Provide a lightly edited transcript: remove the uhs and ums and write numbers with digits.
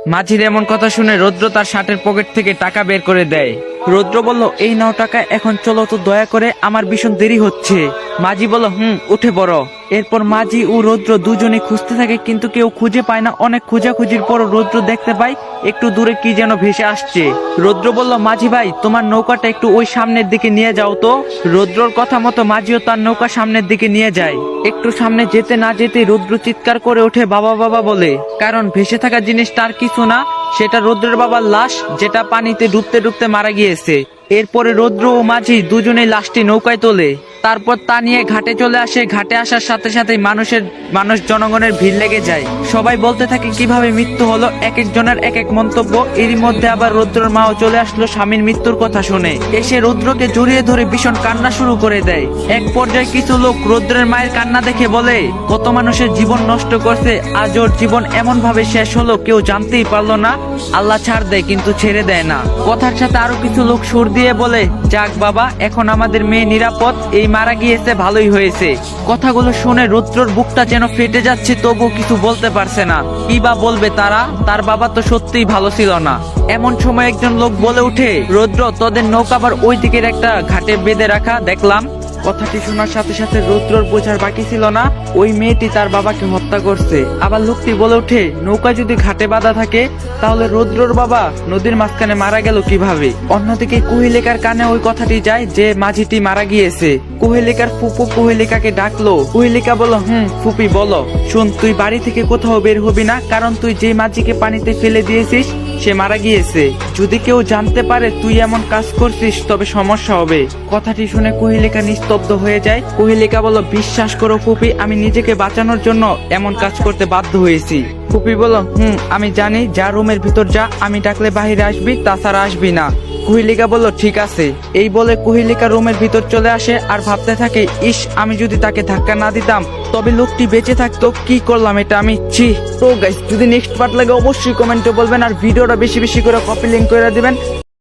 মাঝির এমন কথা শুনে রৌদ্র তার শার্টের পকেট থেকে টাকা বের করে দেয়। রৌদ্র বলল, এই নাও টাকা, এখন চলো তো, দয়া করে, আমার ভীষণ দেরি হচ্ছে। মাঝি বলল, উঠে পড়ো। এরপর মাঝি ও রৌদ্র দুজনে খুঁজতে থাকে, কিন্তু কেউ খুঁজে পায় না। অনেক খোঁজাখুঁজির পর রৌদ্র দেখতে পায় একটু দূরে কি যেন ভেসে আসছে। রৌদ্র বলল, মাঝি ভাই, তোমার নৌকাটা একটু ওই সামনের দিকে নিয়ে যাও তো। রৌদ্রর কথা মতো মাঝিও তার নৌকা সামনের দিকে নিয়ে যায়। একটু সামনে যেতে না যেতে রৌদ্র চিৎকার করে ওঠে, বাবা বাবা বলে। কারণ ভেসে থাকা জিনিস তার কিছু না, সেটা রৌদ্রের বাবার লাশ, যেটা পানিতে ডুবতে ডুবতে মারা গিয়েছে। এরপরে রৌদ্র ও মাঝি দুজনেই লাশটি নৌকায় তোলে। তারপর তা নিয়ে ঘাটে চলে আসে। ঘাটে আসার সাথে সাথে জনগণের ভিড় লেগে যায়। সবাই বলতে থাকে কিভাবে মৃত্যু হলো, এক একজনের এক এক মন্তব্য। এরই মধ্যে আবার রৌদ্রর মাও চলে আসলো স্বামীর মৃত্যুর কথা শুনে। এসে রৌদ্রকে জড়িয়ে ধরে ভীষণ কান্না শুরু করে দেয়। এক পর্যায়ে কিছু লোক রৌদ্রের মায়ের কান্না দেখে বলে, কত মানুষের জীবন নষ্ট করছে, আজ ওর জীবন এমন ভাবে শেষ হলো কেউ জানতেই পারলো না। আল্লাহ ছাড় দেয় কিন্তু ছেড়ে দেয় না। কথার সাথে আরো কিছু লোক সুর দিয়ে বলে, যাক বাবা, এখন আমাদের মেয়ে নিরাপদ, এই মারা গিয়েছে, ভালোই হয়েছে। কথাগুলো শুনে রৌদ্রর বুকটা যেন ফেটে যাচ্ছে, তবু কিছু বলতে পারছে না। কি বা বলবে তারা, তার বাবা তো সত্যিই ভালো ছিল না। এমন সময় একজন লোক বলে উঠে, রৌদ্র, তোদের নৌকা আবার ওই দিকের একটা ঘাটে বেঁধে রাখা দেখলাম। কথাটি শোনার সাথে সাথে রৌদ্রর বোঝার বাকি ছিল না, ওই মেয়েটি তার বাবাকে হত্যা করছে। আবার লোকটি বলে ওঠে, নৌকা যদি ঘাটে বাঁধা থাকে, তাহলে রৌদ্রর বাবা নদীর মাঝখানে মারা গেল কিভাবে? অন্যদিকে কুহেলিকার কানে ওই কথাটি যায় যে মাঝিটি মারা গিয়েছে। কুহেলিকার ফুপু কুহেলিকাকে ডাকলো। কুহেলিকা বলল, ফুপি বলো, শোন, তুই বাড়ি থেকে কোথাও বের হবি না, কারণ তুই যে মাঝিকে পানিতে ফেলে দিয়েছিস সে মারা গিয়েছে। যদি কেউ জানতে পারে তুই এমন কাজ করছিস তবে সমস্যা হবে। কথাটি শুনে কুহেলিকা নিস্তব্ধ হয়ে যায়। কুহেলিকা বলল, বিশ্বাস করো ফুপি, আমি নিজেকে বাঁচানোর জন্য এমন কাজ করতে বাধ্য হয়েছি। ফুপি বলল, আমি জানি, যা রুমের ভিতর যা, আমি ডাকলে বাহিরে আসবি, তাছাড়া আসবি না। কুহেলিকা বলল, ঠিক আছে। এই বলে কুহেলিকা রুমের ভিতর চলে আসে আর ভাবতে থাকে, ইস, আমি যদি তাকে ধাক্কা না দিতাম তবে লোকটি বেঁচে থাকতো। কি করলাম এটা আমি, ছি। তো গাইস, যদি নেক্সট পার্ট লাগে অবশ্যই কমেন্টে বলবেন, আর ভিডিওটা বেশি বেশি করে কপি লিংক করে দিবেন।